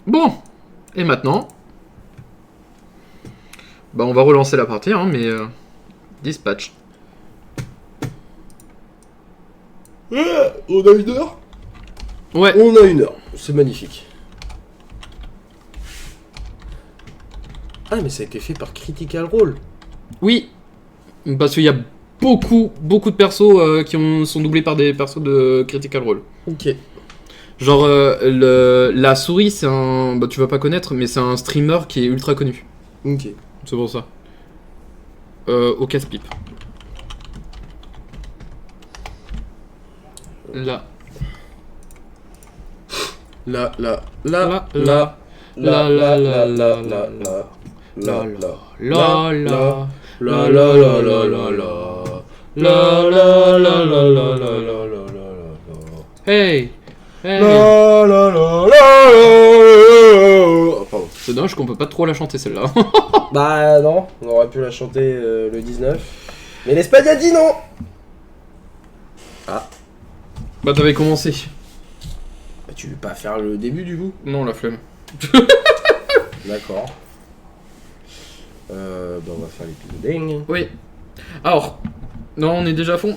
Bon, et maintenant, bah on va relancer la partie, hein, mais dispatch. On a 1 heure. Ouais. On a 1 heure. C'est magnifique. Ah, mais ça a été fait par Critical Role. Oui, parce qu'il y a beaucoup de persos qui sont doublés par des persos de Critical Role. Ok. Genre, la souris, c'est un... Bah, tu vas pas connaître, mais c'est un streamer qui est ultra connu. Ok. C'est pour ça. Au casse-pipe. Là. La. La, la, la, la, la, la, la, la, la, la. La la la la la la. La la la la la la la la la. Hey! Hey! La la la la. Pardon. C'est dommage qu'on peut pas trop la chanter celle-là. Bah non, on aurait pu la chanter le 19. Mais l'Espagne a dit non. Ah. Bah t'avais commencé. Bah tu veux pas faire le début du coup? Non, la flemme. D'accord. Bah on va faire l'épisode. Oui. Alors. Non, on est déjà à fond.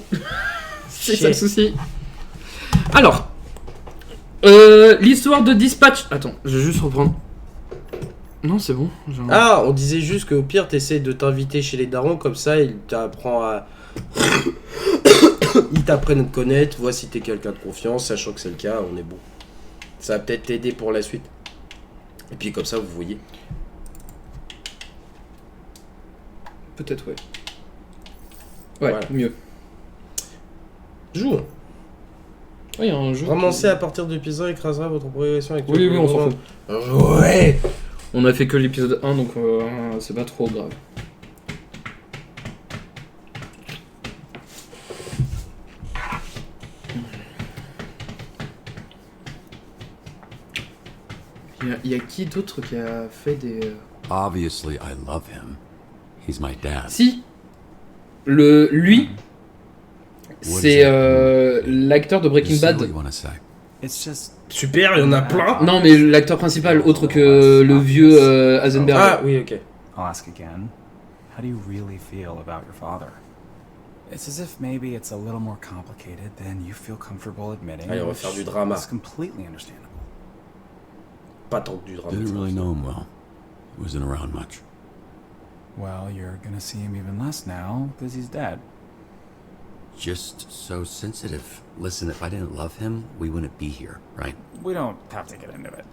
C'est ça le souci. Alors. L'histoire de Dispatch. Attends, je vais juste reprendre. Non, c'est bon. Ah, on disait juste qu'au pire t'essaies de t'inviter chez les darons, comme ça il t'apprend à... Ils t'apprennent à te connaître, vois si t'es quelqu'un de confiance, sachant que c'est le cas, on est bon. Ça va peut-être t'aider pour la suite. Et puis comme ça vous voyez. Peut-être, ouais. Ouais, Voilà. mieux. Joue. Oui, un jeu. Ramasser à partir de l'épisode écrasera votre progression avec... Oui, oui, on s'en fout. Ouais. On a fait que l'épisode 1, donc c'est pas trop grave. Il y a qui d'autre qui a fait des... Obviously, I love him. He's my dad. Si. Lui, c'est l'acteur de Breaking Just say what Bad. you wanna say. It's just Super, il y en a plein. Non, mais l'acteur principal, autre que le vieux Heisenberg. Ah oui, ok. I'll ask again. How do you really feel about your father? It's as if maybe it's a little more complicated than you feel comfortable admitting. Allez, on va faire du drama. It's completely understandable. Pas tant que du drame. Didn't really know him well. He wasn't around much. Well, you're gonna see him even less now because he's dead. Just so sensitive. Listen, if I didn't love him, we wouldn't be here, right? We don't have to get into it.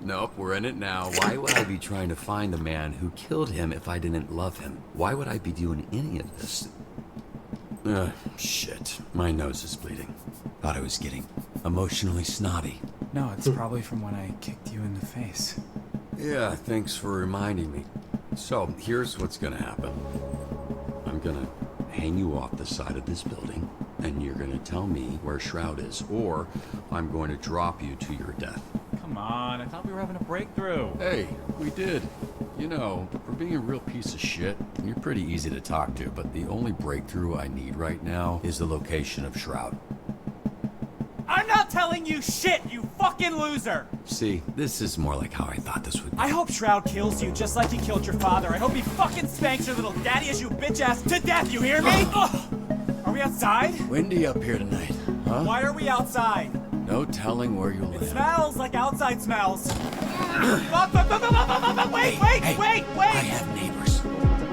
Nope, we're in it now. Why would I be trying to find the man who killed him if I didn't love him? Why would I be doing any of this? Shit. My nose is bleeding. Thought I was getting emotionally snotty. No, it's probably from when I kicked you in the face. Yeah, thanks for reminding me. So, here's what's gonna happen. I'm gonna hang you off the side of this building, and you're gonna tell me where Shroud is, or I'm going to drop you to your death. Come on, I thought we were having a breakthrough. Hey, we did. You know, for being a real piece of shit, you're pretty easy to talk to, but the only breakthrough I need right now is the location of Shroud. I'm not telling you shit, you fucking loser! See, this is more like how I thought this would be. I hope Shroud kills you just like he killed your father. I hope he fucking spanks your little daddy as you bitch ass to death, you hear me? Ugh. Are we outside? Windy up here tonight, huh? Why are we outside? No telling where you'll It land. smells like outside smells. Wait, wait! I have neighbors.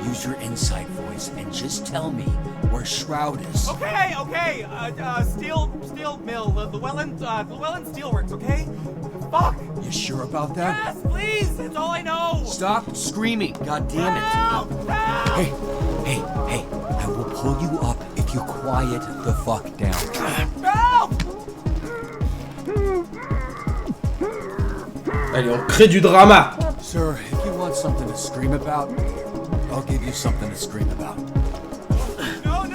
Use your inside voice and just tell me where Shroud is. Okay. Steel mill, Llewellyn Steelworks, okay? Fuck! You sure about that? Yes, please! That's all I know! Stop screaming, god damn it. Help! Help! Hey, I will pull you up if you quiet the fuck down. Help! Allez, on crée du drama. Sir, if you want something to scream about, I'll give you something to scream about. No!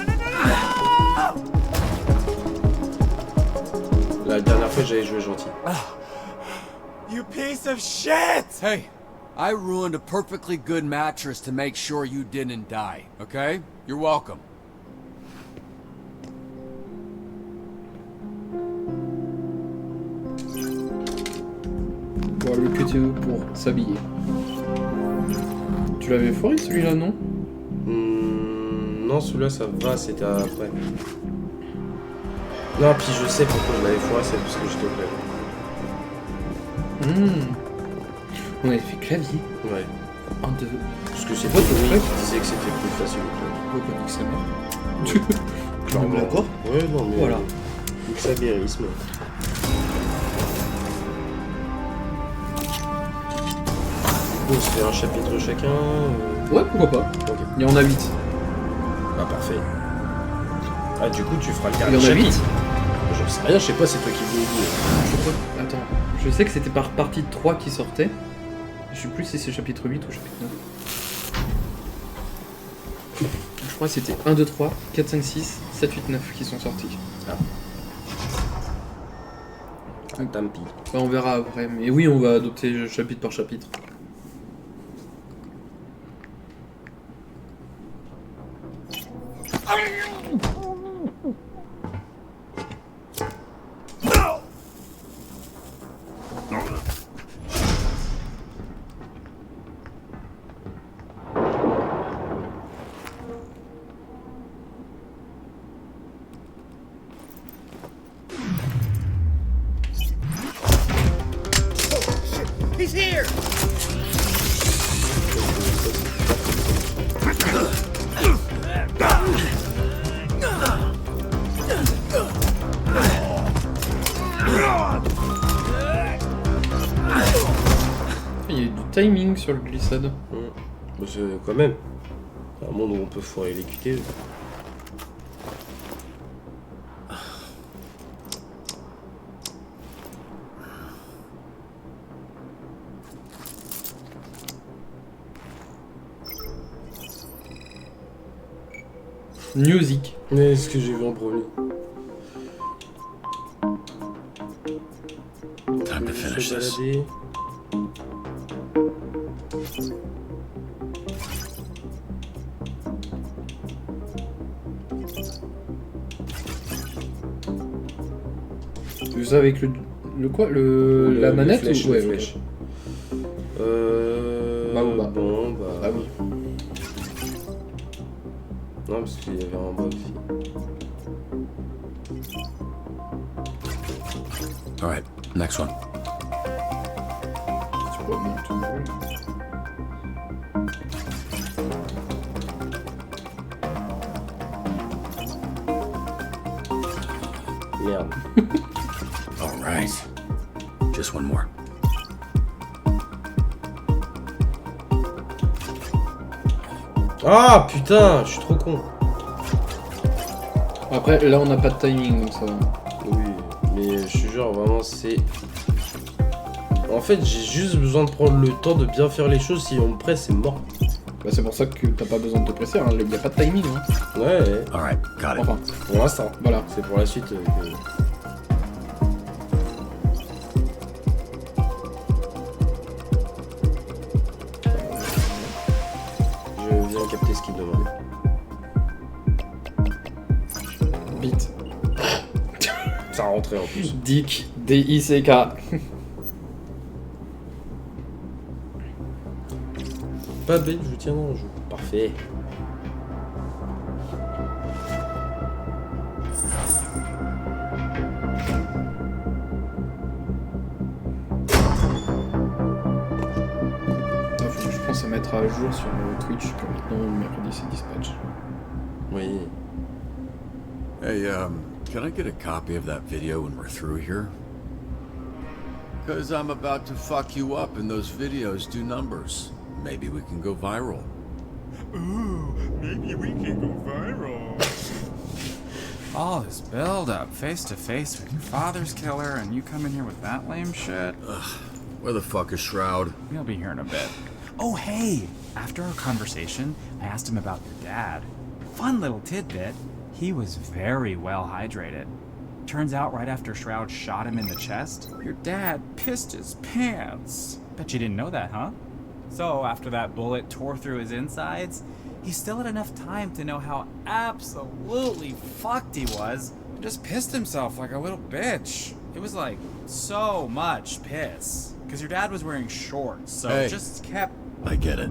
La dernière fois, j'avais joué gentil. You piece of shit! Hey, I ruined a perfectly good mattress to make sure you didn't die, okay? You're welcome. Bon, le QTE pour s'habiller. Tu l'avais foiré celui-là, non? Non, celui-là ça va, c'était après. Non, puis je sais pourquoi je l'avais foiré, c'est parce que j'étais au clavier. On avait fait clavier. Ouais. 1, 2. Parce que c'est Ouais, toi c'est vrai. qui disait que c'était plus facile au clavier. Pourquoi que ça va? Clairement encore. Ouais, non, mais. Voilà. Xabérisme. On se fait un chapitre chacun. Ouais, pourquoi pas. Ok. Il y en a 8. Ah, parfait. Ah, du coup, tu feras le Il y dernier en a chapitre. 8. J'en sais rien, je sais pas, c'est toi qui l'as dit. Je crois... Attends. Je sais que c'était par partie de 3 qui sortait. Je sais plus si c'est chapitre 8 ou chapitre 9. Je crois que c'était 1, 2, 3, 4, 5, 6, 7, 8, 9 qui sont sortis. Ah, tant pis. Bah, on verra après. Mais oui, on va adopter chapitre par chapitre. He's here! Il y a eu du timing sur le glissade. Bah, c'est quand même. Un monde où on peut foirer les QTE. Music. Mais ce que j'ai vu en premier. Time to finish Se this. balader. Tu fais ça avec le quoi la manette les flèches, ou... les ouais, flèches. Bah, ou bah. Bon, bah. Ah oui. Non, parce qu'il y avait un bas aussi. All right, next one. Tu peux remonter tout le monde. Merde. All right. Just one more. Ah putain, je suis trop con. Après, là, on n'a pas de timing, donc ça va. Oui, mais je suis genre vraiment c'est. En fait, j'ai juste besoin de prendre le temps de bien faire les choses. Si on me presse, c'est mort. Bah, c'est pour ça que t'as pas besoin de te presser, hein. Il n'y a pas de timing. Hein. Ouais, ouais. All right, got it. Enfin, Pour l'instant. voilà. C'est pour la suite que. Je viens capter ce qu'il demande. Vite. Ça a rentré en plus. Dick. D-I-C-K. Pas bête, je tiens dans le jeu. Parfait. Ah, faut que je pense à mettre à jour sur Twitch que maintenant, mercredi, c'est dispatch. Oui. Hey, can I get a copy of that video when we're through here? Because I'm about to fuck you up and those videos do numbers. Maybe we can go viral. Ooh, maybe we can go viral. All this build up, face to face with your father's killer, and you come in here with that lame shit? Where the fuck is Shroud? We'll be here in a bit. Oh, hey! After our conversation, I asked him about your dad. Fun little tidbit. He was very well hydrated. Turns out right after Shroud shot him in the chest, your dad pissed his pants. Bet you didn't know that, huh? So, after that bullet tore through his insides, he still had enough time to know how absolutely fucked he was and just pissed himself like a little bitch. It was like so much piss. Because your dad was wearing shorts, so Hey. just kept. I get it.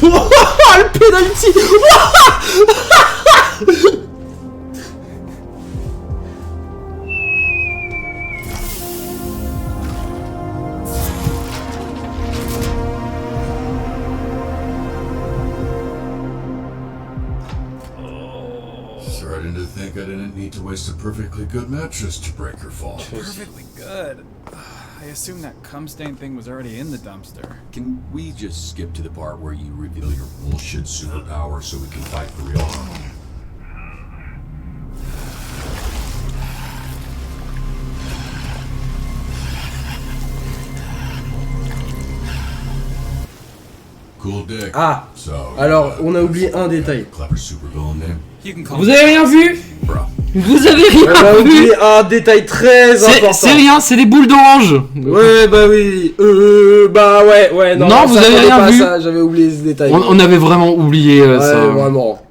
Le penalty. Starting to think I didn't need to waste a perfectly good mattress to break her fall. Perfectly good. I assume that cum stain thing was already in the dumpster. Can we just skip to the part where you reveal your bullshit superpower so we can fight for real? Cool dick. Ah, So, alors on a oublié un détail. clever supervillain name? You can call Vous me. avez rien vu? Bro. Vous avez On a rien vu? oublié un détail très important. C'est rien, c'est des boules d'orange. Ouais, bah oui. Bah ouais, non. Non, vous ça, avez j'avais rien pas vu. ça, j'avais oublié ce détail. On avait vraiment oublié ouais, ça. vraiment.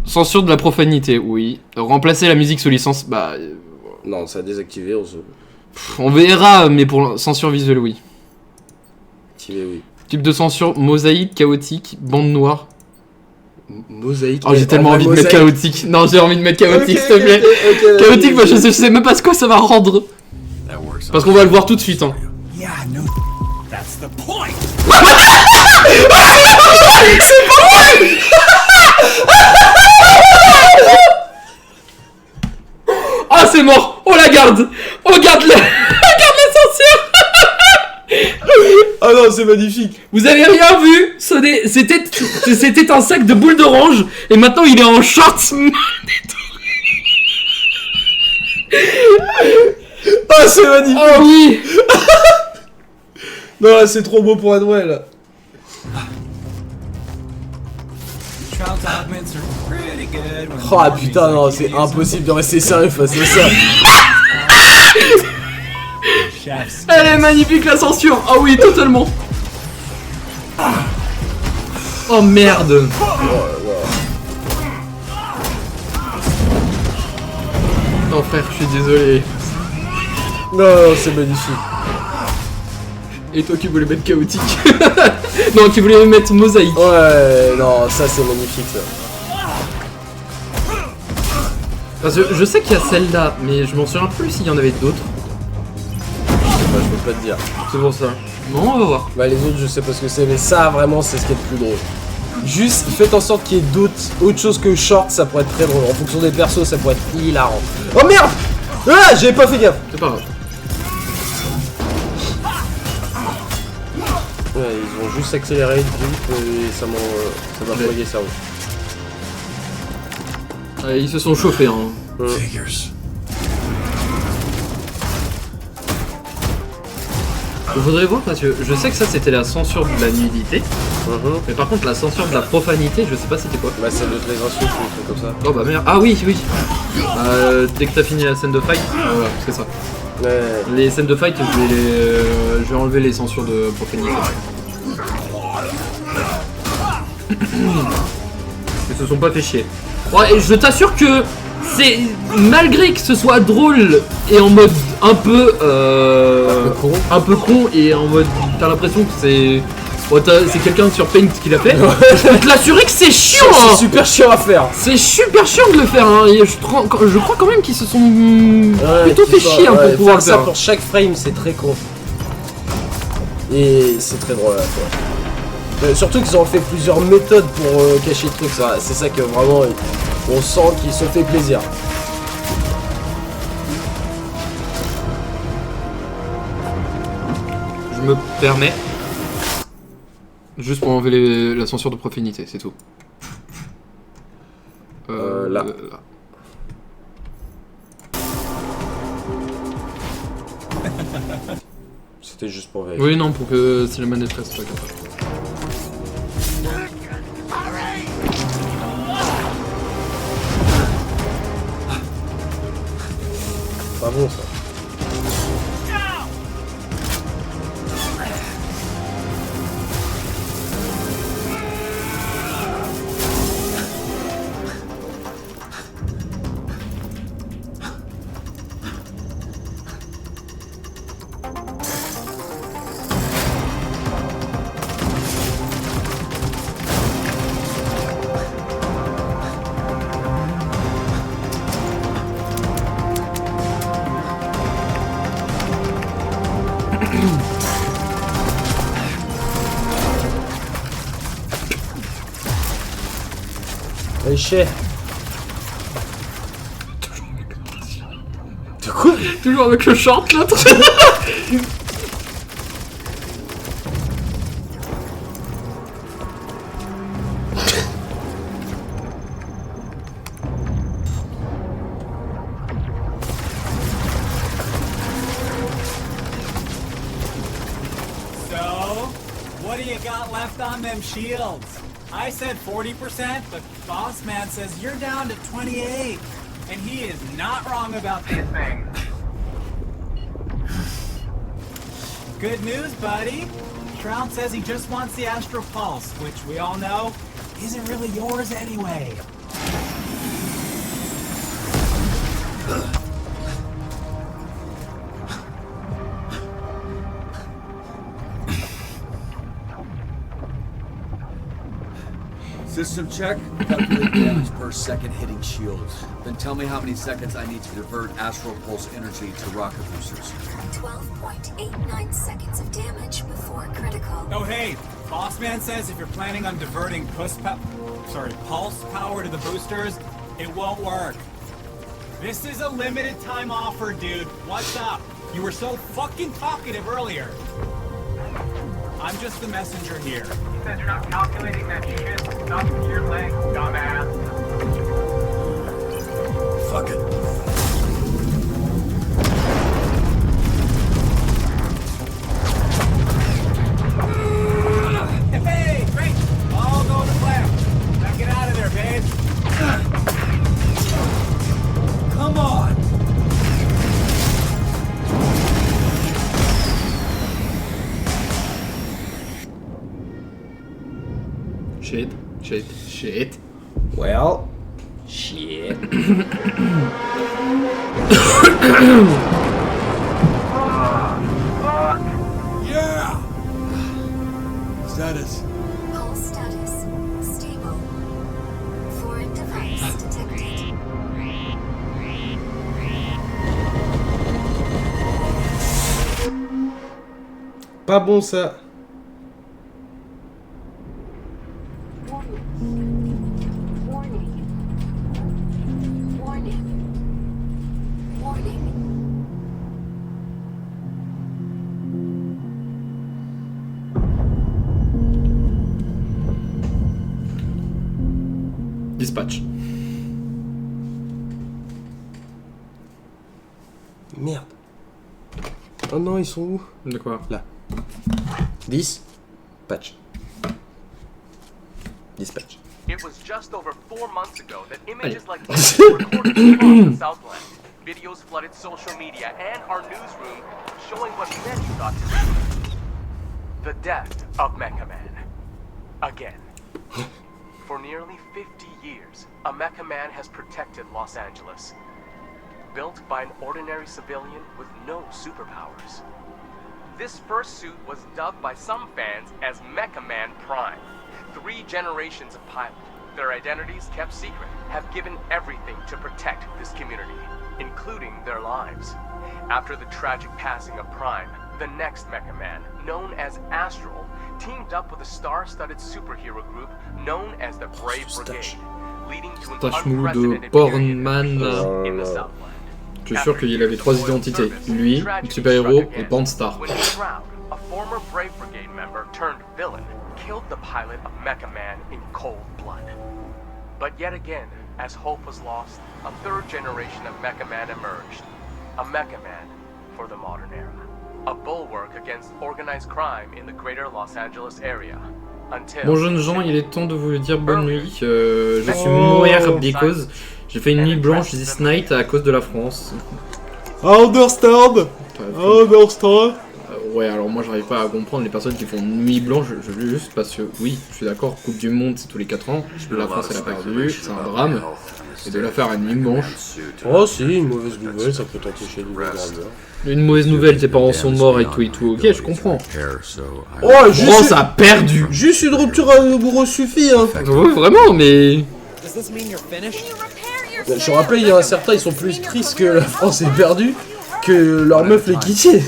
Censure de la profanité, oui. Remplacer la musique sous licence, bah. Non, ça a désactivé, On verra, mais pour censure visuelle, oui. activé, oui. Type de censure, mosaïque, chaotique, bande noire. Mosaïque. Oh, j'ai tellement envie de mettre chaotique. Non, j'ai envie de mettre chaotique, s'il te plaît. Chaotique, moi je sais même pas ce que ça va rendre. That works. Parce qu'on va le voir tout de suite. Hein. Yeah, no. That's the point. Ah, c'est mort. On la garde. On garde la censure. Ah non, c'est magnifique. Vous avez rien vu? C'était un sac de boules d'orange. Et maintenant il est en shorts. Ah, c'est magnifique. Oh oui. Non, là, c'est trop beau pour être vrai, là. Trout augments are pretty good when Oh putain, non, c'est impossible de rester sérieux face à ça. Chef's. Elle est magnifique la censure. Ah oui, totalement. Oh merde. Non frère, je suis désolé. Non, c'est magnifique. Et toi qui voulais mettre chaotique. Non, qui voulait mettre mosaïque. Ouais, non, ça c'est magnifique ça. Parce que je sais qu'il y a celle-là, mais je m'en souviens plus s'il y en avait d'autres. Bah, je peux pas te dire. C'est pour ça. Bon, on va voir. Bah, les autres, je sais pas ce que c'est, mais ça vraiment, c'est ce qui est le plus drôle. Juste, faites en sorte qu'il y ait autre chose que short, ça pourrait être très drôle. En fonction des persos, ça pourrait être hilarant. Oh merde! Ah, j'avais pas fait gaffe! C'est pas grave. Ouais, ils ont juste accéléré le truc et ça m'a choqué le cerveau. Ils se sont chauffés, hein. Figures. Il faudrait voir parce que je sais que ça c'était la censure de la nudité. Mais par contre la censure de la profanité, je sais pas c'était quoi. Bah, c'est de les insultes ou des trucs comme ça. Oh bah merde. Ah oui, oui. Dès que t'as fini la scène de fight, voilà, c'est ça. Ouais. Les scènes de fight, je vais enlever les censures de profanité. Ils se sont pas fait chier. Ouais, et je t'assure que c'est malgré que ce soit drôle et en mode un peu con et en mode t'as l'impression que c'est c'est quelqu'un sur Paint qui l'a fait. Je peux te l'assurer que c'est chiant. C'est Hein. super chiant à faire. C'est super chiant de le faire. Hein. Et je crois quand même qu'ils se sont plutôt fait chier pour pouvoir le ça faire. pour chaque frame, c'est très con. Et c'est très drôle à la fois. Surtout qu'ils ont fait plusieurs méthodes pour cacher le truc, ça. C'est ça que vraiment on sent qu'ils se sont fait plaisir. Je me permets. Juste pour enlever la censure de profanité, c'est tout. Là. C'était juste pour vérifier. Oui, non, pour que si la manette reste pas comme ça. Pas bon ça. Allez, chais. De quoi? Toujours avec le short, l'autre. So, what do you got left on them shields? I said 40%, but Boss Man says you're down to 28. And he is not wrong about these things. Good news, buddy. Shroud says he just wants the Astro Pulse, which we all know isn't really yours anyway. System check. Calculate damage per second hitting shields. Then tell me how many seconds I need to divert Astral Pulse energy to rocket boosters. 12.89 seconds of damage before critical. Oh hey, Boss Man says if you're planning on diverting pulse power to the boosters, it won't work. This is a limited time offer, dude. What's up? You were so fucking talkative earlier. I'm just the messenger here. He says you're not calculating that shit stuck to your leg, dumbass. Fuck it. Hey, great! All go to plan. Now get out of there, babe. Come on! Shit. Well. Shit. Yeah! Status. Pulse status stable. Foreign device detected. Pas bon ça. Warning. Warning. Warning. Dispatch. Merde. Oh non, ils sont où? De quoi? Là. 10. Patch. Dispatch. It was just over 4 months ago that images like these were recorded across the Southland. Videos flooded social media and our newsroom, showing what many thought to be the death of Mecha Man. Again. For nearly 50 years, a Mecha Man has protected Los Angeles. Built by an ordinary civilian with no superpowers. This first suit was dubbed by some fans as Mecha Man Prime. 3 generations of pilots, their identities kept secret, have given everything to protect this community, including their lives. After the tragic passing of Prime, the next Mecha Man, known as Astral, teamed up with a star-studded superhero group known as the Brave Brigade, leading to an Stache mou de unprecedented period Pornman. of peace in the Southland. Je suis sûr qu'il avait 3 identités. Lui, le super-héros et Bandstar. When Shroud, a former Brave Brigade member turned villain, killed the pilot of Mecha Man in cold blood. But yet again, as hope was lost, a 3rd generation of Mecha Man emerged. A Mecha Man for the modern era. A bulwark against organized crime in the greater Los Angeles area. Until... Bon jeunes gens, il est temps de vous dire bonne nuit. Je suis mourir because j'ai fait une nuit blanche this night à cause de la France. Understand. Understand. Ouais, alors moi j'arrive pas à comprendre les personnes qui font nuit blanche, je veux juste parce que oui, je suis d'accord, Coupe du Monde c'est tous les 4 ans, la France elle a perdu, c'est un drame, et de la faire à nuit blanche. Oh si, une mauvaise nouvelle, ça peut t'empêcher de vivre. Une mauvaise nouvelle, tes parents sont morts et tout, ok, je comprends. Oh, France a perdu. Juste une rupture amoureuse suffit, hein. Ouais, vraiment, mais... Does this mean you're finished? Je te rappelle, il y a un certain, ils sont plus tristes que la France ait perdu que leur meuf les quittait.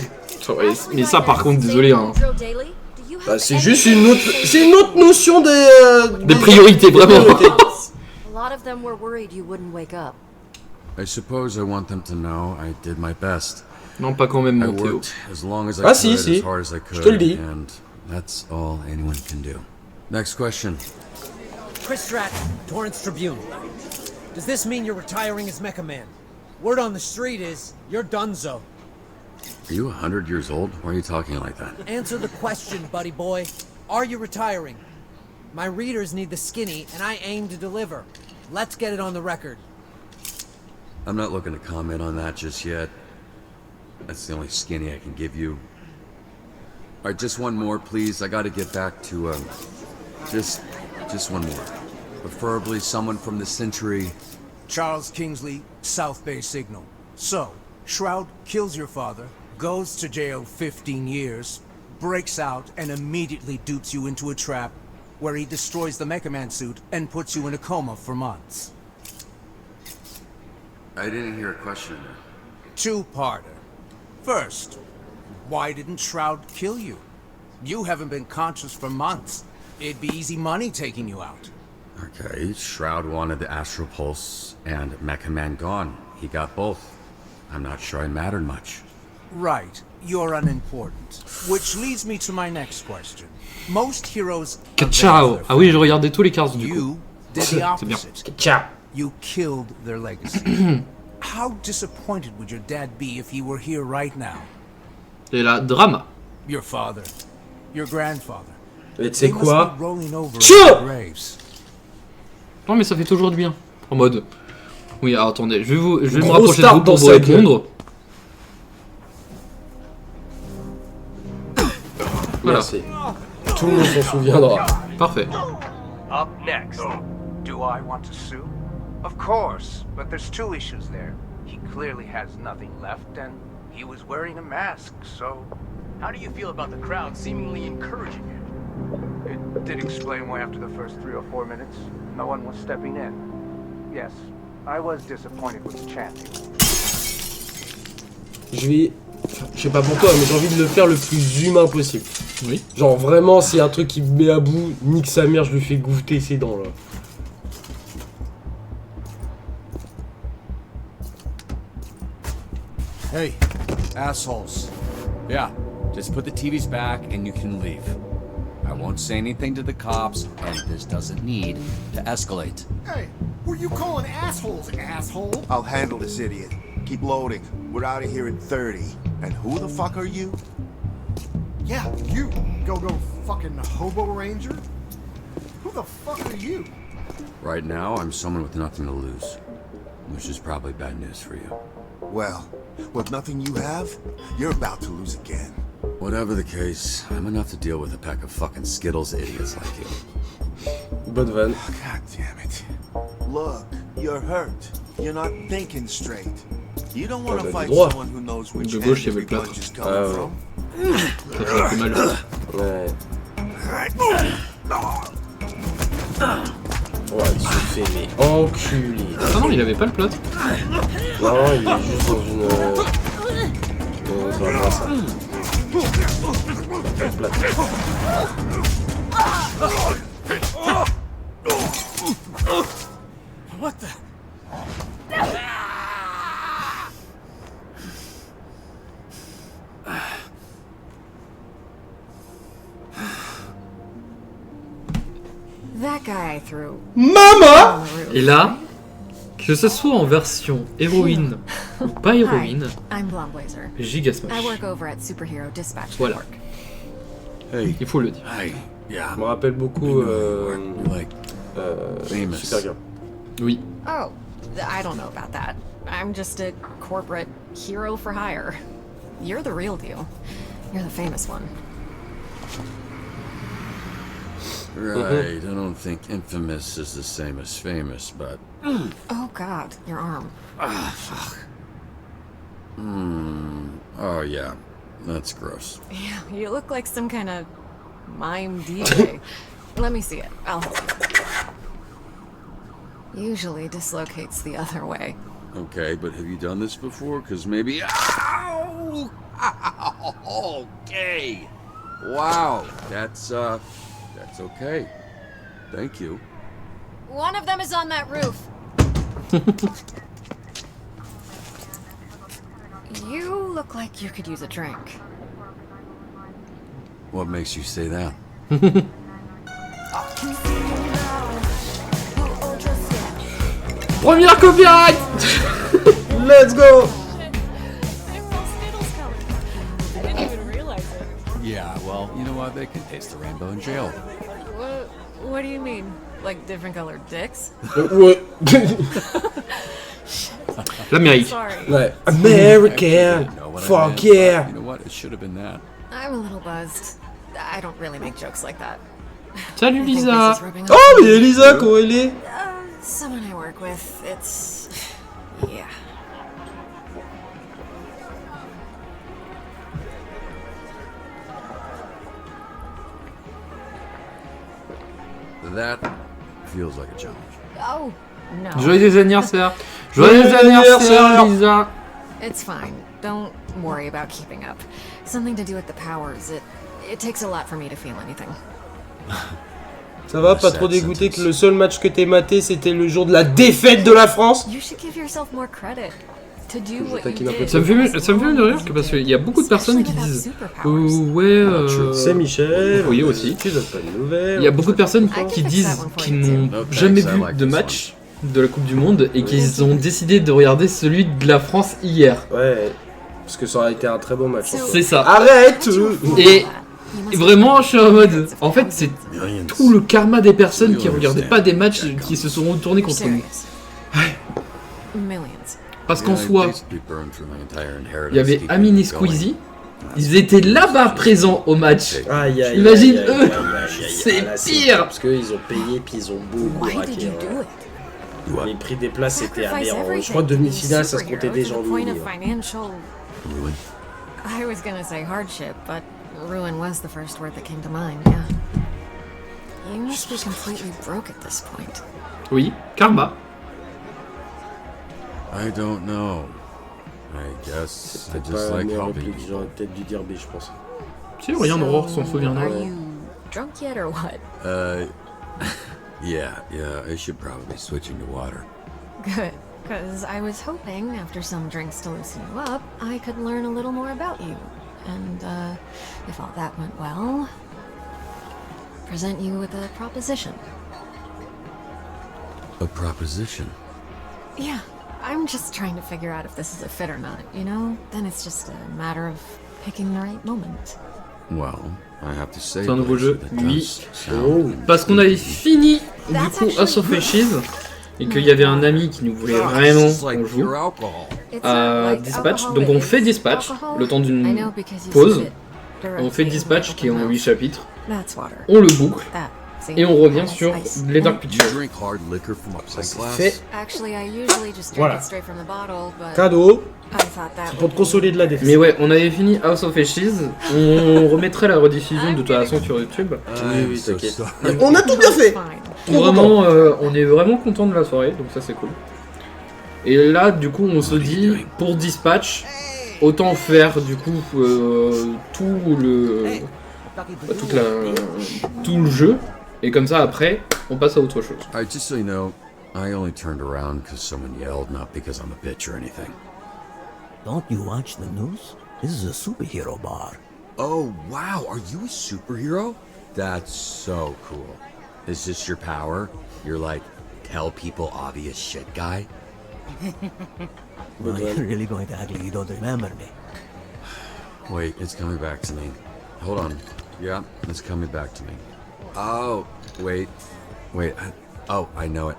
Ouais, mais ça, par contre, désolé. Hein. Bah, c'est juste une autre notion Des priorités, vraiment. A lot of them were worried you wouldn't wake up. I suppose I want them to know I did my best. Non, pas quand même, I mon Théo. worked as long as I Ah, could, si, si. as hard as I could, Je te le dis. and that's all anyone can do. Next question. Chris Stratton, Torrance Tribune. Does this mean you're retiring as Mecha Man? Word on the street is, you're donezo. Are you 100 years old? Why are you talking like that? Answer the question, buddy boy. Are you retiring? My readers need the skinny, and I aim to deliver. Let's get it on the record. I'm not looking to comment on that just yet. That's the only skinny I can give you. Alright, just one more, please. I gotta get back to, just one more. Preferably someone from the Century. Charles Kingsley, South Bay Signal. So, Shroud kills your father, goes to jail 15 years, breaks out, and immediately dupes you into a trap where he destroys the Mecha Man suit and puts you in a coma for months. I didn't hear a question. Two-parter. First, why didn't Shroud kill you? You haven't been conscious for months. It'd be easy money taking you out. Okay, Shroud wanted the Astral Pulse and Mecha Man gone. He got both. I'm not sure I mattered much. Right. You're unimportant. Which leads me to my next question. Most heroes... Ciao. Ah oui, je regardais tous les cards du coup. You did the opposite. Ciao. You killed their legacy. How disappointed would your dad be if he were here right now? Et là, drama. Your father. Your grandfather. Et tu sais They must quoi? be rolling over Ciao. in their graves. Non, mais ça fait toujours du bien. En mode. Oui, alors attendez, je vais me Gros rapprocher de start vous pour dans vous sa répondre. Voilà. Merci. Tout le monde s'en souviendra. Parfait. Up next. Do I want to sue? Of course, but there's two issues there. He clearly has nothing left, and he was wearing a mask, so... How do you feel about the crowd seemingly encouraging it? It did explain why after the first 3 or 4 minutes, no one was stepping in. Yes, I was disappointed with the chanting. Je sais pas pour toi, mais j'ai envie de le faire le plus humain possible. Oui. Genre vraiment, s'il y a un truc qui me met à bout, nique sa mère, je lui fais goûter ses dents là. Hey, assholes. Yeah, just put the TVs back and you can leave. I won't say anything to the cops, and this doesn't need to escalate. Hey, who are you calling assholes, asshole? I'll handle this idiot. Keep loading. We're out of here in 30. And who the fuck are you? Yeah, you. Go fucking hobo ranger? Who the fuck are you? Right now, I'm someone with nothing to lose. Which is probably bad news for you. Well, with nothing you have, you're about to lose again. Whatever the case, I'm enough to deal with a pack of fucking Skittles idiots like you. Bonne vanne. God damn it. Look, you're hurt. You're not thinking straight. You don't want to fight someone who knows which end every punch is coming from. Ça fait mal. Ouais. Ouais, il se fait mais enculé. Ah non, il avait pas le plot. Non, il est juste dans une... ça va pas ça. What the... That guy I threw. Mama! Et là, que ce soit en version héroïne ou pas héroïne, Hi, I'm Blonde Blazer. giga smash. I work over at Superhero Dispatch Voilà. Network. Hey. Il faut le dire. Hey, yeah. Ça me rappelle beaucoup Like, famous. Supergirl. Oui. Oh, I don't know about that. I'm just a corporate hero for hire. You're the real deal. You're the famous one. Right, I don't think infamous is the same as famous, but... Oh god, your arm. Ah, fuck. Oh yeah, that's gross. Yeah, you look like some kind of mime DJ. Let me see it. I'll help you. Usually dislocates the other way. Okay, but have you done this before? Because maybe... Ow! Ow! all gay. Wow, that's okay. Thank you. One of them is on that roof. You look like you could use a drink. What makes you say that? Première copyright. Let's go. Yeah, well, you know what? They can taste the rainbow in jail. What do you mean? Like different colored dicks? Ouais. L'Amérique. Sorry. Ouais. American. Fuck yeah. You know what? It should have been that. I'm a little buzzed. I don't really make jokes like that. Salut Lisa. Oh, mais Elisa, comment elle est? Someone I work with. It's... yeah. That feels like a challenge. Oh, no. Joyeux anniversaire. Joyeux anniversaire, Lisa. It's fine. Don't worry about keeping up. Something to do with the powers. It takes a lot for me to feel anything. Ça va, pas trop dégoûté que le seul match que t'aies maté c'était le jour de la défaite de la France? You should give yourself more credit to do what you did. Ça me fait même de rire que parce qu'il y a beaucoup de personnes qui disent ouais c'est Michel. Oui aussi. Tu donnes pas de nouvelles. Il y a beaucoup de personnes qui disent qu'ils n'ont jamais vu de match de la Coupe du Monde et qu'ils ont décidé de regarder celui de la France hier. Ouais. Parce que ça aurait été un très bon match. C'est ça. Arrête. Et vraiment, je suis en mode. En fait, c'est tout le karma des personnes qui regardaient pas des matchs qui se sont retournés contre nous. Parce qu'en soi, il y avait Amine et Squeezie. Ils étaient là-bas présents au match. Imagine eux, c'est pire. Parce qu'ils ont payé puis ils ont beaucoup raqué. Les prix des places étaient aberrants. Je crois que demi-finale ça se comptait déjà en ligne. I was gonna say hardship, but ruin was the first word that came to mind, yeah. You must be completely broke at this point. Oui, karma. I don't know. I guess I just like helping people. J'aurais peut-être dû dire B, je pense. Tu sais, rien, Aurore s'en souviendra. Are you drunk yet or what? Yeah, I should probably be switching to water. Good, because I was hoping, after some drinks to loosen you up, I could learn a little more about you. And, if all that went well, present you with a proposition. A proposition? Yeah, I'm just trying to figure out if this is a fit or not, you know? Then it's just a matter of picking the right moment. Well, I have to say. C'est un nouveau jeu, oui. Parce qu'on avait fini, du coup, House of Ashes. Et qu'il y avait un ami qui nous voulait vraiment qu'on joue à Dispatch. Donc on fait Dispatch, le temps d'une pause. On fait Dispatch qui est en 8 chapitres. On le boucle. Et on revient sur les Dark Pictures. C'est fait. Voilà. Cadeau. C'est pour te consoler de la défaite. Mais ouais, on avait fini House of Ashes. On remettrait la rediffusion de toute façon sur YouTube. Oui, t'inquiète. On a tout bien fait. Vraiment, on est vraiment content de la soirée, donc ça c'est cool. Et là, du coup, on se dit, pour Dispatch, autant faire du coup tout le jeu, et comme ça après, on passe à autre chose. Alright, just so you know, I only turned around because someone yelled, not because I'm a bitch or anything. Don't you watch the news? This is a superhero bar. Oh wow, are you a superhero? That's so cool. Is this your power? You're like, tell people obvious shit guy? Well, you're really going to act like you don't remember me. Wait, it's coming back to me. Hold on. Yeah, it's coming back to me. Oh, wait. I know it.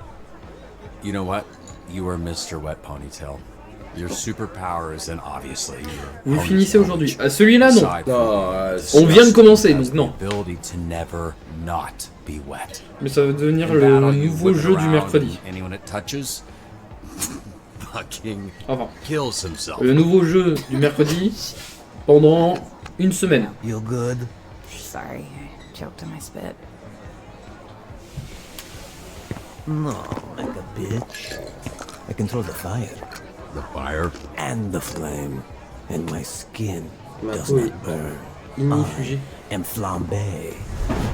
You know what? You are Mr. Wet Ponytail. Your superpower is then obviously Vous finissez aujourd'hui. À celui-là, non. On vient de commencer, donc non. Mais ça va devenir le nouveau jeu du mercredi. Enfin, le nouveau jeu du mercredi pendant une semaine. You good? Sorry, I choked on my spit. No, like a bitch. I control the fire. The fire? And the flame. And my skin. Ma does peau not est burn. inifugée. I am flambé.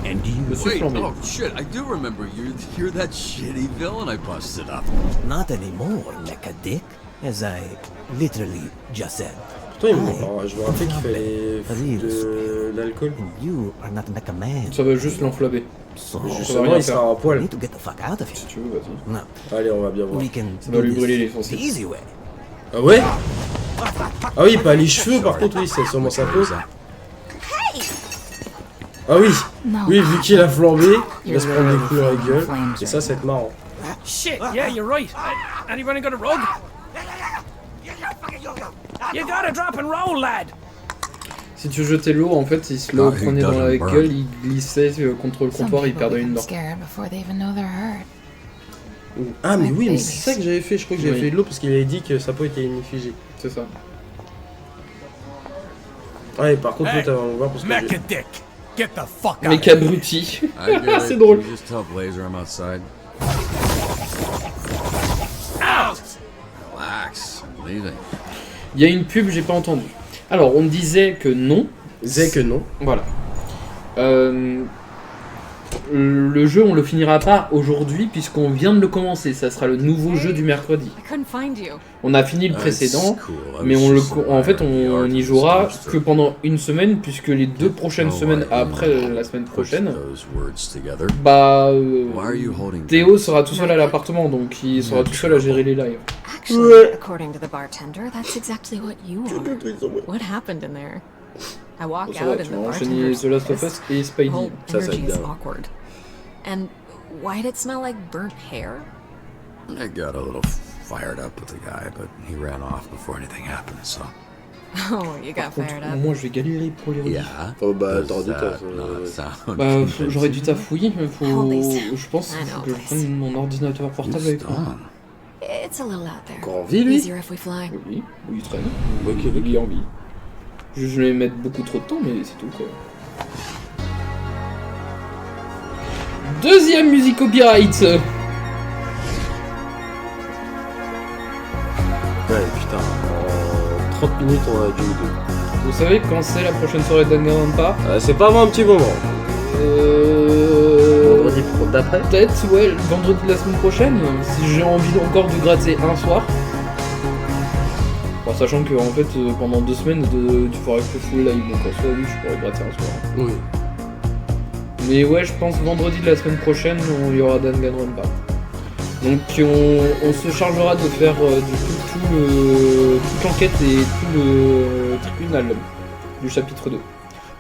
And you... Wait, oh shit, I do remember you. You're that shitty villain I busted up. Not anymore, mecha dick, as I literally just said. Pourtant, je me rappelle qu'il fallait foutre de l'alcool. You are not mecha man. Ça va juste l'enflammer. So, Justement, il sera en poil. need to get the fuck out of here. Si tu veux, vas-y. No. Allez, on va bien voir. We can Ça va lui do brûler les this fonciers. the easy way. Ah ouais? Ah oui, pas les cheveux par contre, oui, c'est sûrement sa peau. Ah oui, oui, vu qu'il a flambé, il va se prendre des coups dans la gueule. Et ça, c'est marrant. Shit, yeah, you're right. Anybody got a rug? You gotta drop and roll, lad. Si tu jetais l'eau, en fait, il se le prenait dans la gueule, il glissait contre le comptoir, il perdait une dent. Ah mais oui, mais c'est ça que j'avais fait, je crois que j'avais fait de l'eau parce qu'il avait dit que sa peau était inifugée. C'est ça. Ah et par contre, l'autre, on va voir parce que Mecha dick, get the fuck out. Mec abruti. C'est C'est drôle. Just tell Blazer I'm outside. Relax, I'm leaving. Il y a une pub, j'ai pas entendu. Alors, on me disait que non. disait que non. Voilà. Le jeu, on le finira pas aujourd'hui puisqu'on vient de le commencer. Ça sera le nouveau jeu du mercredi. On a fini le précédent, mais en fait, on y jouera que pendant une semaine puisque les 2 prochaines semaines après la semaine prochaine, bah, Théo sera tout seul à l'appartement, donc il sera tout seul à gérer les lives. Actually, according to the bartender, that's exactly what you are. What happened in there? I walk Ça va, out tu and vas the enchaîner bartender's The Last of Us et Spidey. whole Ça va energy être is bien. awkward. And why did it smell like burnt hair? I got a little fired up with the guy, but he ran off before anything happened, so... Oh, you got fired up. Moi, je vais galérer pour les rediffs. Yeah. Oh bah, Does t'aurais dû that taf. not sound Bah, convincing? j'aurais dû tafouiller, mais faut... Please. Je pense I qu'il know, faut que je please. prenne mon ordinateur portable Who's avec moi. done? It's a little out there. Encore en vie, lui? Easier if we fly. Oui, il traîne. Il est en vie. Je vais mettre beaucoup trop de temps, mais c'est tout, quoi. Deuxième musique copyright. Ouais, putain, en 30 minutes, on a du 2. Vous savez quand c'est la prochaine soirée d'Danganronpa? C'est pas avant un petit moment. Vendredi d'après? Peut-être, ouais, le vendredi de la semaine prochaine, si j'ai envie encore de gratter un soir. Bon, sachant que en fait, pendant 2 semaines, tu feras que full live, donc en soi, oui, je pourrais gratter un soir. Oui. Mais ouais, je pense vendredi de la semaine prochaine, il y aura Danganronpa. Donc on se chargera de faire du coup toute l'enquête et tout le tribunal du chapitre 2.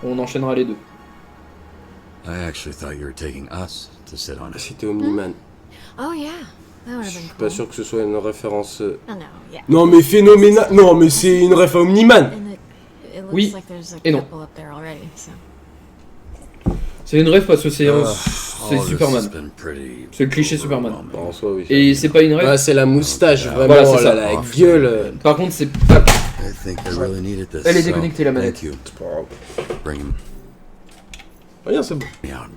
On enchaînera les deux. I actually thought you were taking us to sit on it. C'était Omniman. Oh yeah, that would have Je been suis cool. pas sûr que ce soit une référence. Oh no, yeah. Non mais phénoménal. Non mais c'est une ref à Omniman. And it looks Oui, like there's a et non. couple up there already, so. C'est une ref parce que c'est all this Superman. has been pretty C'est le cliché Superman. En soi, oui. Et c'est pas une ref. Bah, c'est la moustache, vraiment, Voilà, c'est ça. la gueule. Par contre, c'est pas. I think I really needed this. Elle est so déconnectée, la manette. Thank you. C'est pas grave. Bring him Rien, c'est bon. out.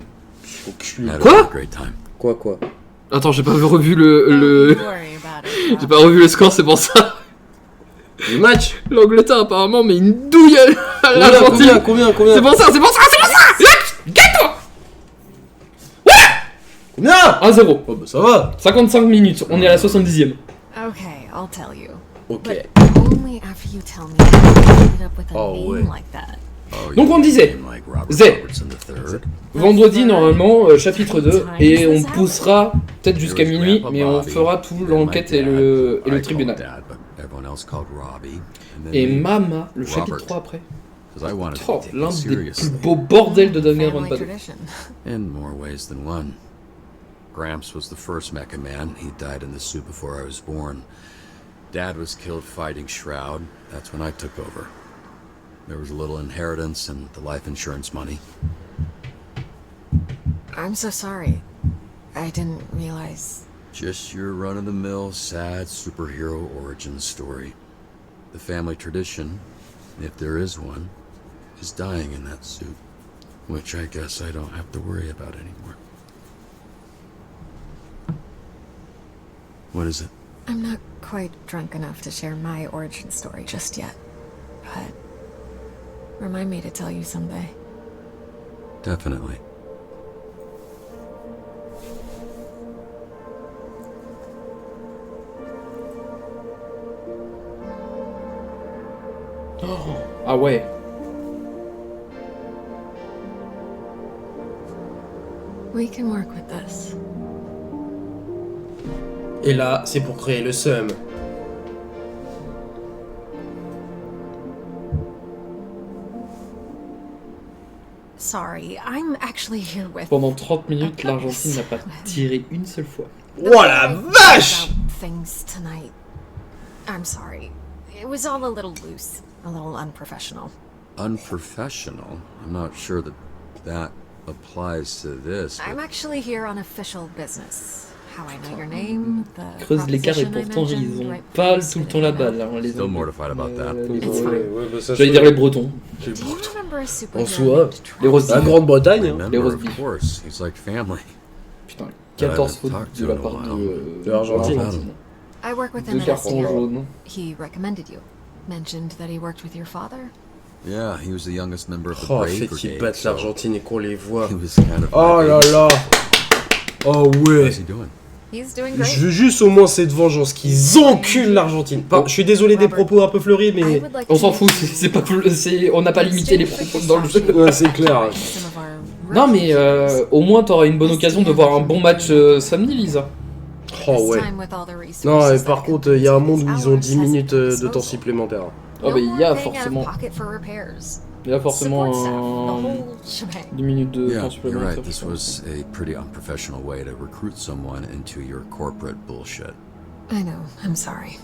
Had Quoi a great time. Quoi Attends, j'ai pas revu le... Don't worry about it. J'ai pas revu le score, c'est pour ça. Le match. L'Angleterre apparemment met une douille à l'Argentine. Combien C'est pour ça. Gagne-toi. Combien 1-0. Oh bah ça va. 55 minutes, on est à la 70e. Okay, I'll tell you. Ok. But only after you tell me you ended up with a Oh, name ouais. like that. Oh, Donc you on disait, mean like Robert Zé. Robertson III? Vendredi normalement, chapitre 2, et on poussera peut-être jusqu'à minuit, mais on fera tout l'enquête et le tribunal. Dad, but everyone else called Robbie. And then Et me, Mama, le chapitre Robert. 3 après. 'Cause I wanted to Oh, be taken l'un des plus seriously. beaux bordels de Family Danganronpa 2. tradition. In more ways than one. Gramps was the first Mecha Man. He died in the suit before I was born. Dad was killed fighting Shroud. That's when I took over. There was a little inheritance and the life insurance money. I'm so sorry. I didn't realize. Just your run-of-the-mill, sad superhero origin story. The family tradition, if there is one, is dying in that suit. Which I guess I don't have to worry about anymore. What is it? I'm not quite drunk enough to share my origin story just yet. But Remind me to tell you someday. Definitely. Oh, ah ouais. We can work with this. Et là, c'est pour créer le seum. Sorry, I'm actually here with. Pendant 30 minutes, l'Argentine n'a pas tiré une seule fois. Oh la vache! Things tonight. I'm sorry. It was all a little loose, a little unprofessional. Unprofessional? I'm not sure that applies to this. I'm actually here on official business. How I know your name, the Creuse l'écart et pourtant ils ont pas tout le temps la balle. Hein, les Still mortified about that. J'allais dire les Bretons. En soi, les Rosebifs. La Grande-Bretagne, hein. Les Rosebifs. He's like family. Putain, 14 fautes de la part de l'Argentine. I work with him at SDN. He recommended you. Mentioned that he worked with your father. Yeah, he was the youngest member of the Oh, Brave fait Brigade. qu'ils battent l'Argentine et qu'on les voit. Kind of Oh là là. Oh ouais. What's he doing? He's doing great. Je veux juste au moins cette vengeance qu'ils enculent l'Argentine. Je suis désolé des propos un peu fleuris, mais on s'en fout. C'est pas cool. On n'a pas limité les propos dans le jeu. Ouais, c'est clair. Non mais au moins t'auras une bonne occasion de voir un bon match samedi, Lisa. Oh ouais. Non, et par contre, il y a un monde où ils ont 10 minutes de temps supplémentaire. Oh bah il y a forcément. Il y a forcément 10 minutes de temps You're supplémentaire. right. This was a pretty unprofessional way to recruit someone into your corporate bullshit. I know, I'm sorry.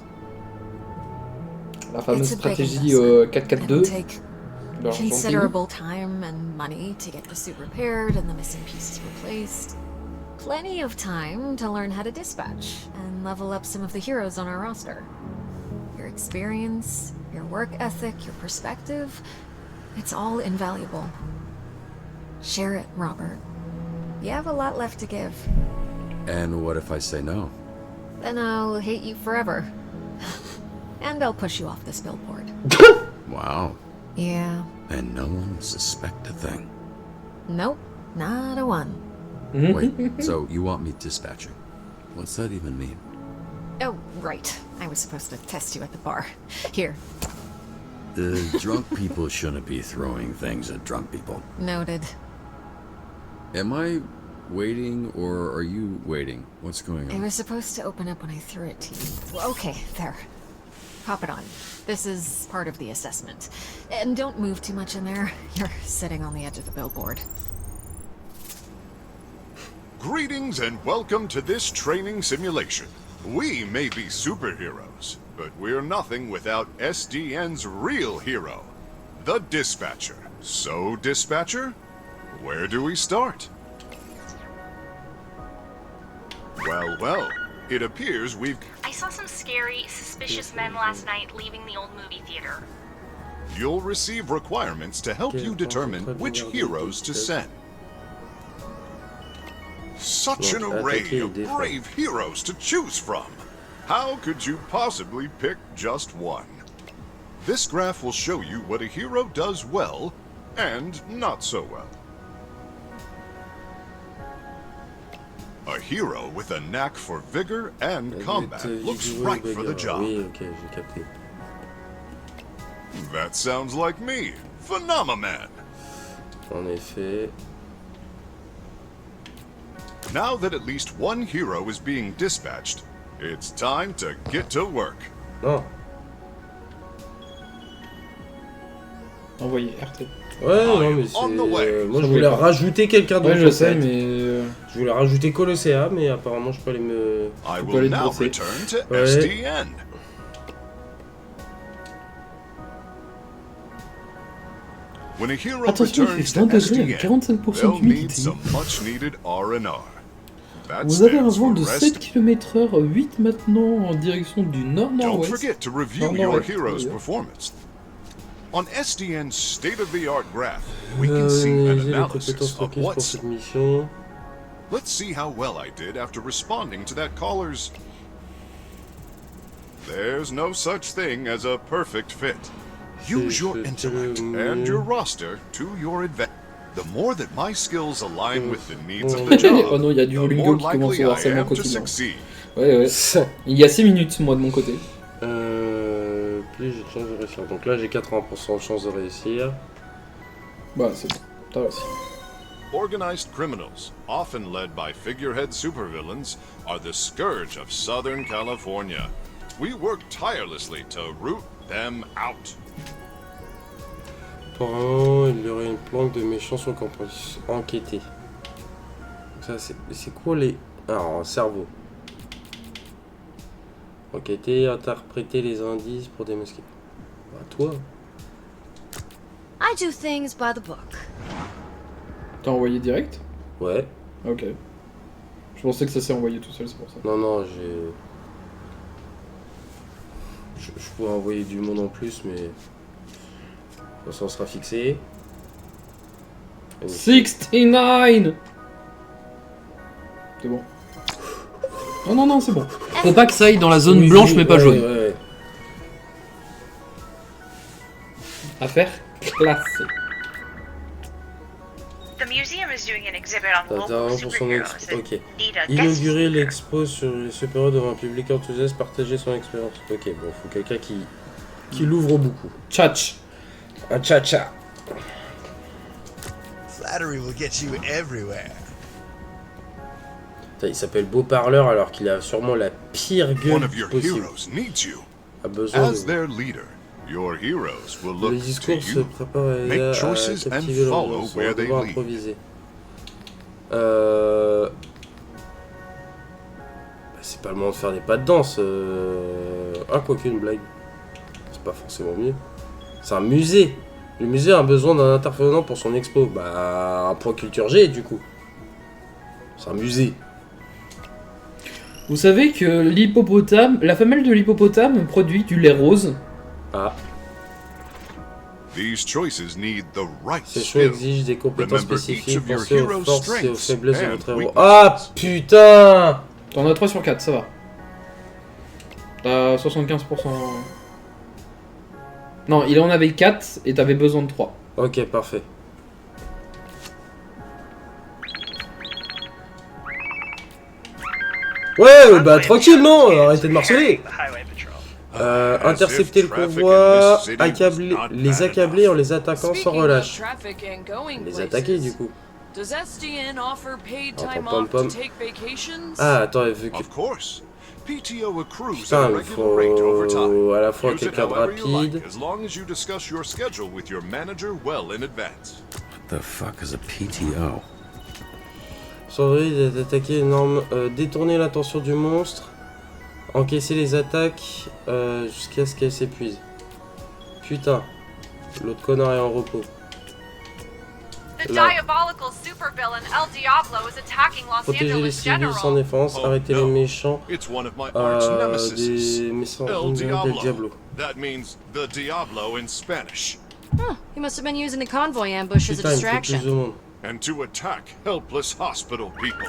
La fameuse stratégie 4-4-2. Considerable time and money to get the suit repaired and the missing pieces replaced. Plenty of time to learn how to dispatch and level up some of the heroes on our roster. Your experience, your work ethic, your perspective, it's all invaluable. Share it, Robert. You have a lot left to give. And what if I say no? Then I'll hate you forever. And I'll push you off this billboard. Wow. Yeah. And no one will suspect a thing. Nope, not a one. Wait, so you want me dispatching? What's that even mean? Oh, right. I was supposed to test you at the bar. Here. The drunk people shouldn't be throwing things at drunk people. Noted. Am I waiting or are you waiting? What's going It on? was supposed to open up when I threw it to you. Well, okay, there. Pop it on. This is part of the assessment. And don't move too much in there. You're sitting on the edge of the billboard. Greetings and welcome to this training simulation. We may be superheroes, but we're nothing without SDN's real hero, the Dispatcher. So, Dispatcher, where do we start? Well, it appears we've... I saw some scary, suspicious men last night leaving the old movie theater. You'll receive requirements to help you determine which heroes to send. Such an array of brave heroes to choose from! How could you possibly pick just one? This graph will show you what a hero does well and not so well. A hero with a knack for vigor and combat looks right for the job. Oui, ok, j'ai capté. That sounds like me, Phenomeman. En effet. Now that at least one hero is being dispatched, it's time to get to work. Non. Envoyer RT. Ouais, non, mais c'est... moi, je voulais rajouter quelqu'un d'autre. Ouais, je sais, mais... Je voulais rajouter Colossea, mais apparemment, je peux aller me... I will now return to SDN. When a hero Attention, il returns fait to 20 degrés avec SDN, 45% they'll need d'humidité. some much-needed R&R. That Vous avez un stands vent for de rest. 7 km/h, 8 maintenant en direction du Don't nord-nord-ouest. forget to review your hero's performance. On SDN's state-of-the-art graph, we can see an J'ai les analysis compétences of requises pour what's... cette mission. Let's see how well I did after responding to that caller's... There's no such thing as a perfect fit. Use your intellect and your roster to your advantage. The more that my skills align with the needs of the job, Oh non, il y a du the volume more d'eau qui commence likely au I harcèlement am to quotidien. succeed. Ouais. Il y a 6 minutes, moi, de mon côté. Plus j'ai de chance de réussir. Donc là, j'ai 80% de chance de réussir. Bah, c'est bon. T'as réussi. Organized criminals, often led by figurehead supervillains, are the scourge of Southern California. We work tirelessly to root them out. Apparemment, il y aurait une planque de méchants sur le campus. Enquêter. Ça, c'est quoi les... Alors, cerveau. Enquêter, interpréter les indices pour démasquer. Bah, toi. I do things by the book. T'as envoyé direct? Ouais. Ok. Je pensais que ça s'est envoyé tout seul, c'est pour ça. Non, je pourrais envoyer du monde en plus, mais... Ça sera fixé. 69. C'est bon. Non, c'est bon. Faut pas que ça aille dans la zone blanche mais pas jaune. Ouais. Affaire classée. The museum is doing an exhibit on local Pour son superheroes expo. that Ok. need a Inaugurer l'expo sur les super-héros devant un public enthousiaste, partager son expérience. Ok, bon, faut quelqu'un qui l'ouvre beaucoup. Tchatch. Un tcha-tcha. Flattery will get you everywhere. Il s'appelle Beau Parleur alors qu'il a sûrement la pire gueule One of your possible. heroes needs you. A besoin As de... their leader, your heroes will Le look to discours se you. prépare à Make choices and captiver follow l'audience. On where va they devoir lead. improviser. C'est pas le moment de faire des pas de danse. Ah, quoique une blague. C'est pas forcément mieux. C'est un musée. Le musée a besoin d'un intervenant pour son expo. Bah, un point culture G du coup. C'est un musée. Vous savez que l'hippopotame, la femelle de l'hippopotame produit du lait rose. Ah. These choices need the right Ces choix skill. exigent des compétences Remember each spécifiques. of your Pensez aux heroes' forces et aux strengths faiblesses de and votre héros. weaknesses. Ah putain! T'en as 3 sur 4, ça va. T'as 75%. Non, il en avait 4 et t'avais besoin de 3. Ok, parfait. Ouais, bah tranquille, non? Arrêtez de marceler. Intercepter le convoi, les accabler en les attaquant sans relâche. Les attaquer du coup. Does SDN offer paid time Pom, off pom, to pom. take vacations? Ah, attends, vu que... Of course. PTO accrues Putain, at a il regular rate over time. faut à la fois Use it quelqu'un de however you rapide. like, as long as you discuss your schedule with your manager well in advance. What the fuck is a PTO? Surveiller d'attaquer énorme, détourner l'attention du monstre, encaisser les attaques jusqu'à ce qu'elle s'épuise. Putain, l'autre connard est en repos. The diabolical supervillain El Diablo is attacking Los Protéger les Angeles civils sans General. défense, arrêter les méchants, It's one of my arch nemesis. des méchants El del Diablo. Diablo. That means the Diablo in Spanish. Huh, he must have been using the convoy ambush as a Putain, il me faut distraction. plus de monde. And to attack helpless hospital people.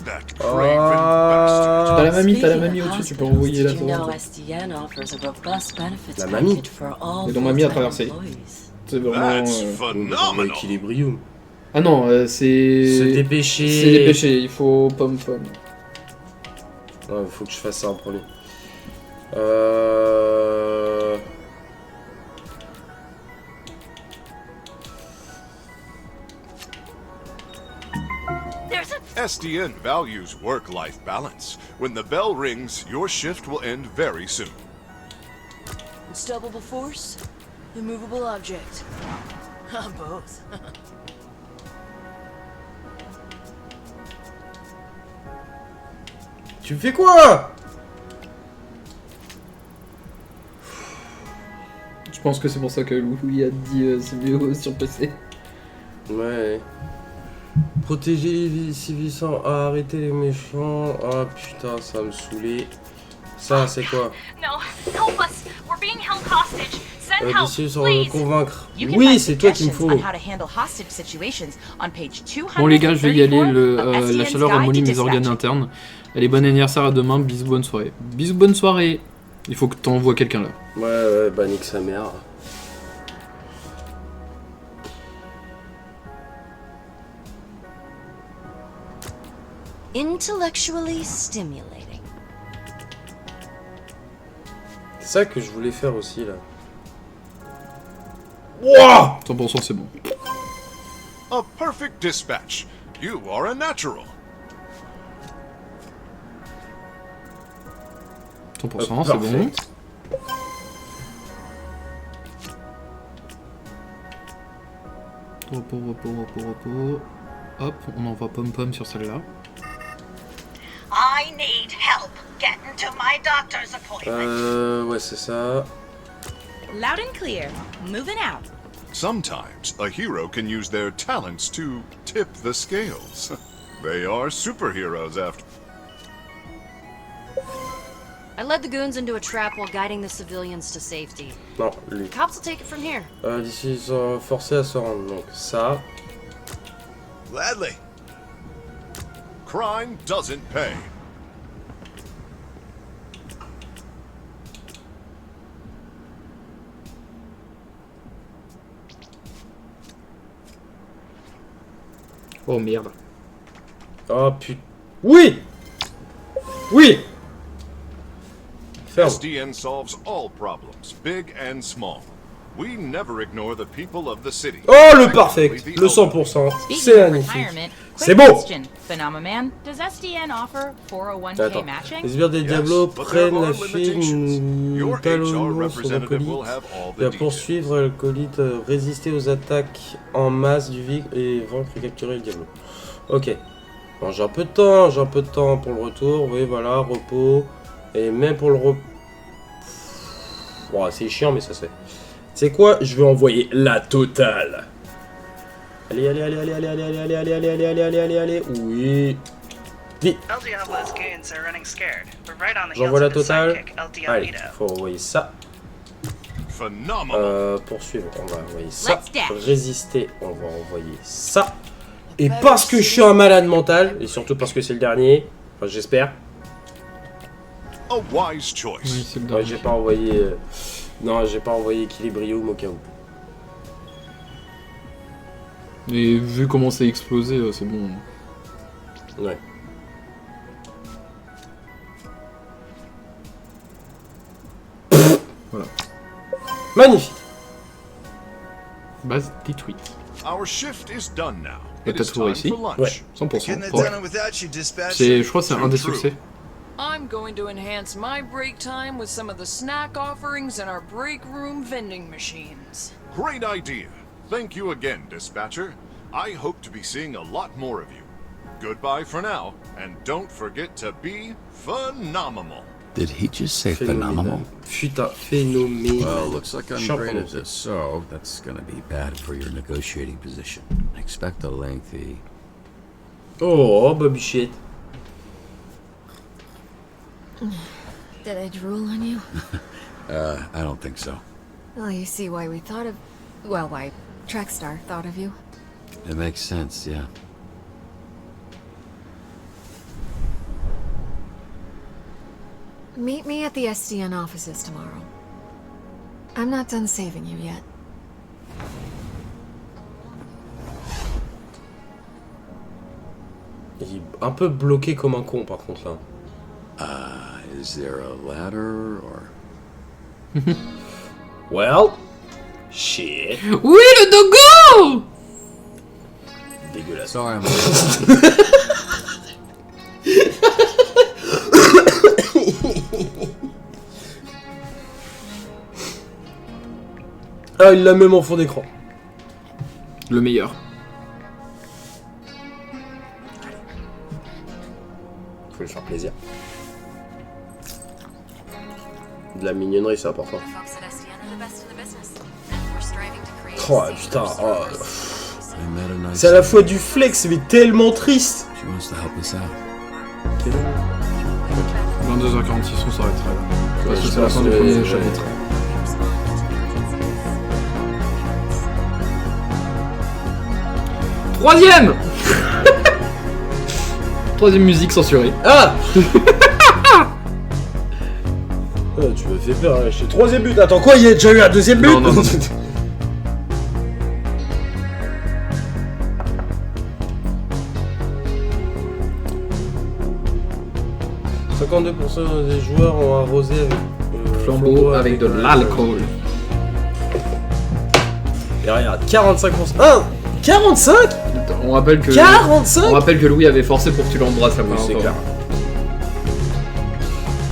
That Ah. craven T'as la mamie au-dessus, tu peux envoyer la Did you know tour. SDN offers a robust benefits La mamie. package for all Et dont mamie a full-time traversé. employees? C'est vraiment... phenomenal. Équilibrium. Ah non, c'est... Se dépêcher. C'est dépêcher, il faut pom. Ouais, faut que je fasse ça en premier. SDN values work-life balance. When the bell rings, your shift will end very soon. Unstoppable force? Immovable object? Both. Tu me fais quoi? Je pense que c'est pour ça que Louis a dit c'est mieux sur PC. Ouais. Protéger les civils sans arrêter les méchants. Ah putain, ça va me saouler. Ça, c'est quoi? No, help us. We're being held hostage. Send help, D'essayer sans please. convaincre. You can Oui, find c'est toi qui me suggestions faut. on how to handle hostage situations on page 234 Bon les gars, je vais y aller, of la SDN's chaleur Guide ramollit to mes organes Dispatching. internes. Allez, bon anniversaire à demain, bisous, bonne soirée. Bisous, bonne soirée. Il faut que t'envoies quelqu'un là. Ouais, bah nique sa mère. intellectually stimulating. C'est ça que je voulais faire aussi là. Wouah 100% c'est bon. A perfect dispatch. You are a natural. 100% c'est bon. Repos. Hop, on envoie pom-pom sur celle-là. I need help getting to my doctor's appointment. Ouais, c'est ça. Loud and clear. Moving out. Sometimes a hero can use their talents to tip the scales. They are superheroes after. I led the goons into a trap while guiding the civilians to safety. Non, lui. Cops will take it from here. D'ici, ils sont forcés à se rendre. Donc, ça. Gladly. Crime doesn't pay. Oh merde. Oh putain. Oui! Oui! Ferme. SDN solves all problems, big and small. We never ignore the people of the city. Oh, le parfait! Le 100%. C'est magnifique. C'est beau! Phenomenon, does SDN offer 401k Attends. matching? Les sbires des Diablos prennent la fille talonnant son acolyte et à poursuivre l'acolyte, résister aux attaques en masse du Vig et vaincre et capturer le Diablo. Ok. Bon, j'ai un peu de temps pour le retour. Oui, voilà, repos. Et même pour le repos. Bon, c'est chiant, mais ça c'est. C'est quoi? Je vais envoyer la totale. Allez. Oui. Vite. J'envoie la totale. Allez, faut envoyer ça. Poursuivre, on va envoyer ça. Résister, on va envoyer ça. Et parce que je suis un malade mental, et surtout parce que c'est le dernier, enfin j'espère. A wise choice. Oui, c'est le Ouais, j'ai pas envoyé. Non, j'ai pas envoyé Equilibrium au cas où. Et vu comment c'est explosé, c'est bon. Ouais. Voilà. Magnifique. Base détruite. Our shift is done now. Et t'as toujours ici? Ouais. 100%. Je crois que c'est un des succès. I'm going to enhance my break time with some of the snack offerings in our break room vending machines. Great idea. Thank you again, Dispatcher. I hope to be seeing a lot more of you. Goodbye for now, and don't forget to be phenomenal. Did he just say phenomenal? Putain, phénoménal. Well, looks like I'm great at this, so that's gonna be bad for your negotiating position. Expect a lengthy... Oh, baby shit. Did I drool on you? I don't think so. Well, you see why we thought of... Well, why Trackstar thought of you. It makes sense, yeah. Meet me at the SDN offices tomorrow. I'm not done saving you yet. Il est un peu bloqué comme un con par contre là. Is there a ladder or... Well, shit. Oui, le dogo! Dégueulasse. Sorry, I'm... Ah, il l'a même en fond d'écran. Le meilleur. Faut lui faire plaisir. De la mignonnerie, c'est important. Oh putain, oh. C'est à la fois du flex mais tellement triste. She wants to help us out. 22h46, on s'arrêtera là. Ouais, C'est la fin du premier chapitre. Troisième musique censurée. Ah tu me fais peur, je suis troisième but. Attends quoi, il y a déjà eu un deuxième but? Non. 52% des joueurs ont arrosé avec Flambeau avec de l'alcool. Et regarde, 45%. Ah 45 ? On rappelle que 45 ? On rappelle que Louis avait forcé pour que tu l'embrasses la première c'est fois. clair.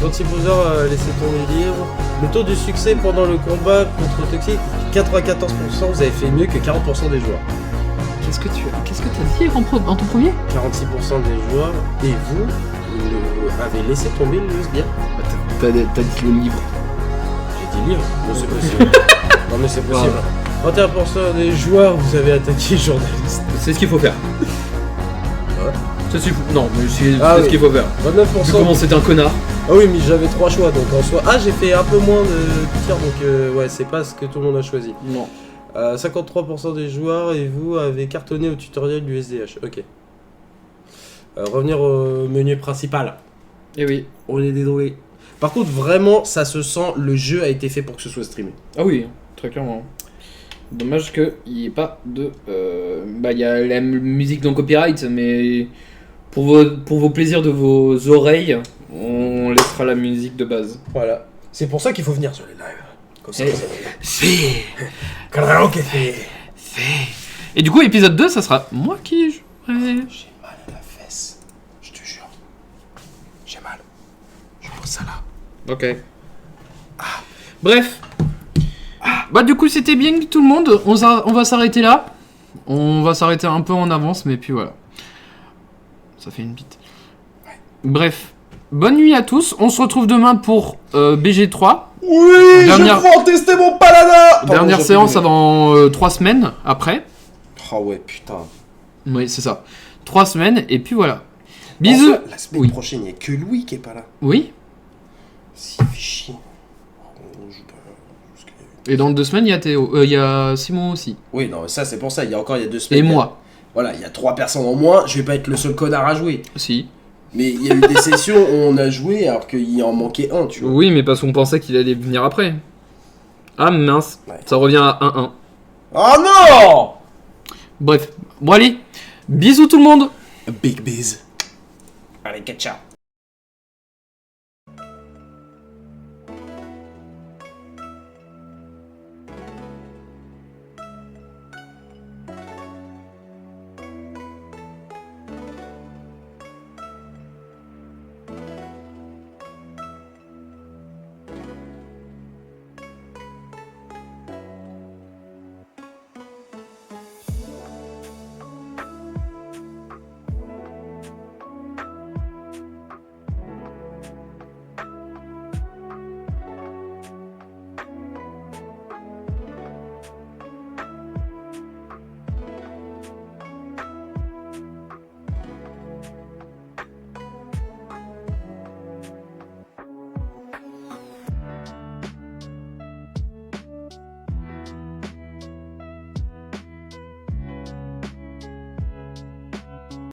Quand Bowser a laissé tomber libre, le taux de succès pendant le combat contre Toxic, 94%, vous avez fait mieux que 40% des joueurs. Qu'est-ce que t'as dit en ton premier ? 46% des joueurs, et vous avez laissé tomber le sbire. T'as dit le livre. J'ai dit livre, mais c'est possible. Non mais c'est possible. 21% des joueurs, vous avez attaqué journaliste. C'est ce qu'il faut faire. Ouais. C'est ce qu'il faut... Non, mais c'est oui. ce qu'il faut faire. 29%. Vu comment c'était un connard. Ah oui, mais j'avais 3 choix, donc en soi... Ah, j'ai fait un peu moins de tirs, donc ouais, c'est pas ce que tout le monde a choisi. Non. 53% des joueurs, et vous, avez cartonné au tutoriel du SDH. Ok. Revenir au menu principal. Eh oui. On est dédoué. Par contre, vraiment, ça se sent, le jeu a été fait pour que ce soit streamé. Ah oui, très clairement. Dommage qu'il n'y ait pas de... il y a la musique non copyright, mais pour vos plaisirs de vos oreilles, on laissera la musique de base. Voilà. C'est pour ça qu'il faut venir sur les lives. Comme ça, c'est... Karaoke Et du coup, épisode 2, ça sera moi qui jouerai. J'ai mal à la fesse. Je te jure. J'ai mal. Je pose ça là. Ok. Bref. Bah du coup c'était bien tout le monde, on va s'arrêter là. On va s'arrêter un peu en avance, mais puis voilà. Ça fait une bite. Ouais. Bref. Bonne nuit à tous, on se retrouve demain pour BG3. Oui, je prends tester mon paladin. Dernière séance avant 3 semaines après. Oh ouais, putain. Oui, c'est ça. 3 semaines, et puis voilà. Bisous. La semaine prochaine, il n'y a que Louis qui est pas là. Oui. C'est fait chier. Et dans 2 semaines, il y a Théo. Il y a Simon aussi. Oui, non, ça c'est pour ça. Il y a 2 semaines. Et moi. Voilà, il y a 3 personnes en moins. Je vais pas être le seul connard à jouer. Si. Mais il y a eu des sessions où on a joué alors qu'il en manquait un, tu vois. Oui, mais parce qu'on pensait qu'il allait venir après. Ah mince. Ouais. Ça revient à 1-1. Oh non! Bref. Bon allez. Bisous tout le monde. Big biz. Allez, ciao.